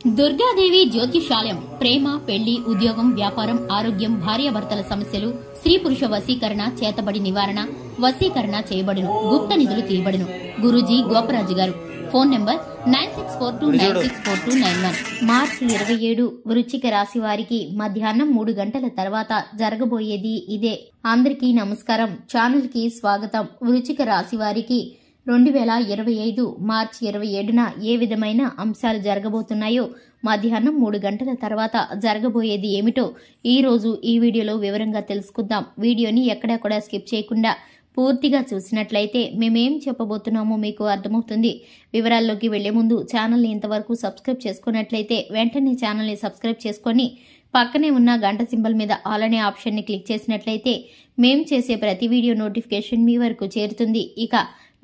దుర్గాదేవి జ్యోతిషాలయం ప్రేమ, పెళ్లి, ఉద్యోగం, వ్యాపారం, ఆరోగ్యం, భార్యాభర్తల సమస్యలు, స్త్రీ పురుష వశీకరణ, చేతబడి నివారణ, వశీకరణ చేయబడును, గుప్త నిధులు తీయబడును. గురూజీ గోపరాజు గారు. Phone number 9642964291. మార్చి 27 వృశ్చిక రాశి వారికి మధ్యాహ్నం 3 గంటల తర్వాత జరగబోయేది ఇదే. అందరికీ నమస్కారం. ఛానల్ కి స్వాగతం. వృశ్చిక రాశి వారికి 2025 మార్చి 27న ఏ విధమైన అంశాలు జరగబోతున్నాయో, మధ్యాహ్నం 3 గంటల తర్వాత జరగబోయేది ఏమిటో ఈ రోజు ఈ వీడియోలో వివరంగా తెలుసుకుందాం. వీడియోని ఎక్కడా కూడా స్కిప్ చేయకుండా పూర్తిగా చూసినట్లయితే మేమేం చెప్పబోతున్నామో మీకు అర్థమవుతుంది. వివరాల్లోకి వెళ్లే ముందు ఛానల్ని ఇంతవరకు సబ్స్క్రైబ్ చేసుకున్నట్లయితే వెంటనే ఛానల్ని సబ్స్క్రైబ్ చేసుకొని పక్కనే ఉన్న గంట సింబల్ మీద ఆల్ అనే ఆప్షన్ని క్లిక్ చేసినట్లయితే మేం చేసే ప్రతి వీడియో నోటిఫికేషన్ మీ వరకు చేరుతుంది. ఇక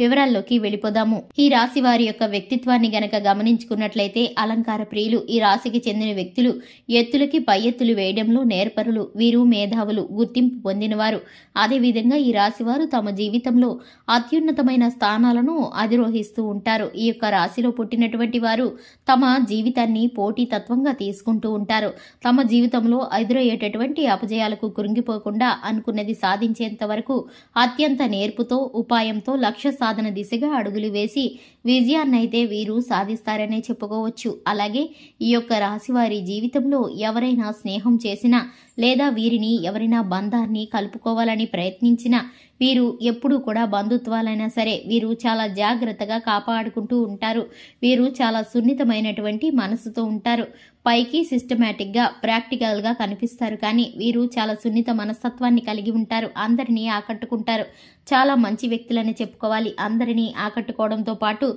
వివరాల్లోకి వెళ్లిపోదాము. ఈ రాశి వారి యొక్క వ్యక్తిత్వాన్ని గనక గమనించుకున్నట్లయితే అలంకార ప్రియులు. ఈ రాశికి చెందిన వ్యక్తులు ఎత్తులకి పై ఎత్తులు వేయడంలో నేర్పరులు. వీరు మేధావులు, గుర్తింపు పొందినవారు. అదేవిధంగా ఈ రాశి వారు తమ జీవితంలో అత్యున్నతమైన స్థానాలను అధిరోహిస్తూ ఉంటారు. ఈ యొక్క రాశిలో పుట్టినటువంటి వారు తమ జీవితాన్ని పోటీతత్వంగా తీసుకుంటూ ఉంటారు. తమ జీవితంలో ఎదురయ్యేటటువంటి అపజయాలకు కృంగిపోకుండా అనుకున్నది సాధించేంత వరకు అత్యంత నేర్పుతో, ఉపాయంతో లక్ష్య సాధన దిశగా అడుగులు వేసి విజయాన్నైతే వీరు సాధిస్తారనే చెప్పుకోవచ్చు. అలాగే ఈ యొక్క రాశి వారి జీవితంలో ఎవరైనా స్నేహం చేసినా లేదా వీరిని ఎవరైనా బంధాన్ని కలుపుకోవాలని ప్రయత్నించినా వీరు ఎప్పుడూ కూడా బంధుత్వాలైనా సరే వీరు చాలా జాగ్రత్తగా కాపాడుకుంటూ ఉంటారు. వీరు చాలా సున్నితమైనటువంటి మనసుతో ఉంటారు. పైకి సిస్టమేటిక్ గా, ప్రాక్టికల్ గా కనిపిస్తారు. కానీ వీరు చాలా సున్నిత మనస్తత్వాన్ని కలిగి ఉంటారు. అందరినీ ఆకట్టుకుంటారు. చాలా మంచి వ్యక్తులని చెప్పుకోవాలి. అందరినీ ఆకట్టుకోవడంతో పాటు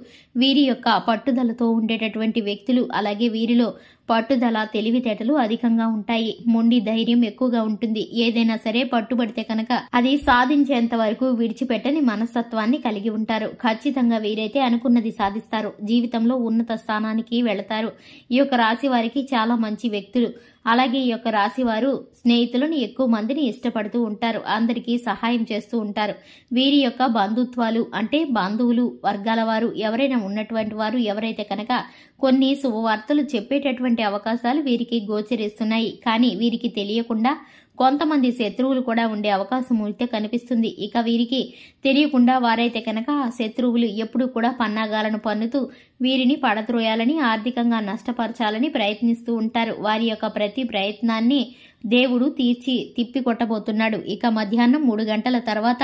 వీరి యొక్క పట్టుదలతో ఉండేటటువంటి వ్యక్తులు. అలాగే వీరిలో పట్టుదల, తెలివితేటలు అధికంగా ఉంటాయి. మొండి ధైర్యం ఎక్కువగా ఉంటుంది. ఏదైనా సరే పట్టుబడితే కనుక అది సాధించేంత వరకు విడిచిపెట్టని మనస్తత్వాన్ని కలిగి ఉంటారు. ఖచ్చితంగా వీరైతే అనుకున్నది సాధిస్తారు. జీవితంలో ఉన్నత స్థానానికి వెళతారు. ఈ యొక్క రాశి వారికి చాలా మంచి వ్యక్తులు. అలాగే ఈ యొక్క రాశి వారు స్నేహితులను ఎక్కువ మందిని ఇష్టపడుతూ ఉంటారు. అందరికీ సహాయం చేస్తూ ఉంటారు. వీరి యొక్క బంధుత్వాలు అంటే బంధువులు వర్గాల వారు ఎవరైనా ఉన్నటువంటి వారు ఎవరైతే కనుక కొన్ని శుభవార్తలు చెప్పేటటువంటి అవకాశాలు వీరికి గోచరిస్తున్నాయి. కానీ వీరికి తెలియకుండా కొంతమంది శత్రువులు కూడా ఉండే అవకాశం అయితే కనిపిస్తుంది. ఇక వీరికి తెలియకుండా వారైతే కనుక శత్రువులు ఎప్పుడూ కూడా పన్నాగాలను పన్నుతూ వీరిని పడద్రోయాలని, ఆర్థికంగా నష్టపరచాలని ప్రయత్నిస్తూ ఉంటారు. వారి యొక్క ప్రతి ప్రయత్నాన్ని దేవుడు తిప్పి కొట్టబోతున్నాడు. ఇక మధ్యాహ్నం 3 గంటల తర్వాత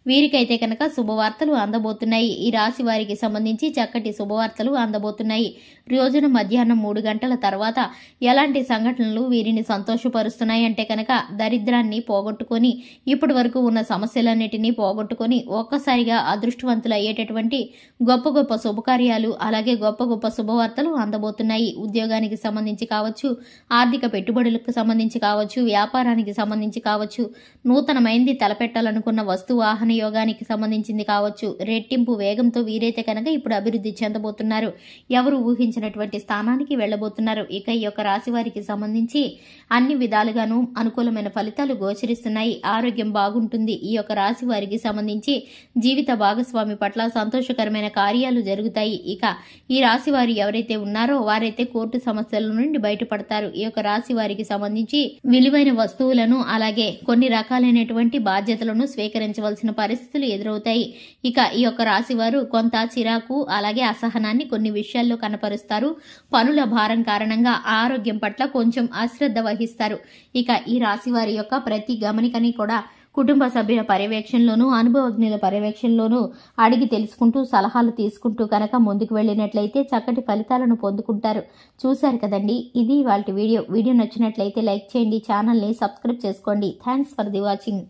వీరికైతే కనుక శుభవార్తలు అందబోతున్నాయి. ఈ రాశి వారికి సంబంధించి చక్కటి శుభవార్తలు అందబోతున్నాయి. రోజున మధ్యాహ్నం 3 గంటల తర్వాత ఎలాంటి సంఘటనలు వీరిని సంతోషపరుస్తున్నాయి అంటే కనుక దరిద్రాన్ని పోగొట్టుకొని ఇప్పటి వరకు ఉన్న సమస్యలన్నిటినీ పోగొట్టుకొని ఒక్కసారిగా అదృష్టవంతులు అయ్యేటటువంటి గొప్ప గొప్ప శుభకార్యాలు, అలాగే గొప్ప గొప్ప శుభవార్తలు అందబోతున్నాయి. ఉద్యోగానికి సంబంధించి కావచ్చు, ఆర్థిక పెట్టుబడులకు సంబంధించి కావచ్చు, వ్యాపారానికి సంబంధించి కావచ్చు, నూతనమైంది తలపెట్టాలనుకున్న వస్తు వాహన యోగానికి సంబంధించింది కావచ్చు, రెట్టింపు వేగంతో వీరైతే కనుక ఇప్పుడు అభివృద్ధి చెందబోతున్నారు. ఎవరు ఊహించినటువంటి స్థానానికి వెళ్లబోతున్నారు. ఇక ఈ యొక్క రాశి వారికి సంబంధించి అన్ని విధాలుగాను అనుకూలమైన ఫలితాలు గోచరిస్తున్నాయి. ఆరోగ్యం బాగుంటుంది. ఈ యొక్క రాశి వారికి సంబంధించి జీవిత భాగస్వామి పట్ల సంతోషకరమైన కార్యాలు జరుగుతాయి. ఇక ఈ రాశి వారు ఎవరైతే ఉన్నారో వారైతే కోర్టు సమస్యల నుండి బయటపడతారు. ఈ యొక్క రాశి వారికి సంబంధించి విలువైన వస్తువులను అలాగే కొన్ని రకాలైనటువంటి బాధ్యతలను స్వీకరించవలసిన పరిస్థితులు ఎదురవుతాయి. ఇక ఈ యొక్క రాశి వారు కొంత చిరాకు అలాగే అసహనాన్ని కొన్ని విషయాల్లో కనపరుస్తారు. పనుల భారం కారణంగా ఆరోగ్యం పట్ల కొంచెం అశ్రద్ధ వహిస్తారు. ఇక ఈ రాశి వారి యొక్క ప్రతి గమనికని కూడా కుటుంబ సభ్యుల పర్యవేక్షణలోనూ, అనుభవజ్ఞుల పర్యవేక్షణలోనూ అడిగి తెలుసుకుంటూ సలహాలు తీసుకుంటూ కనుక ముందుకు వెళ్లినట్లయితే చక్కటి ఫలితాలను పొందుకుంటారు. చూశారు కదండి, ఇది ఇవాల్టి వీడియో. వీడియో నచ్చినట్లయితే లైక్ చేయండి, ఛానల్ని సబ్స్క్రైబ్ చేసుకోండి. Thanks for the watching.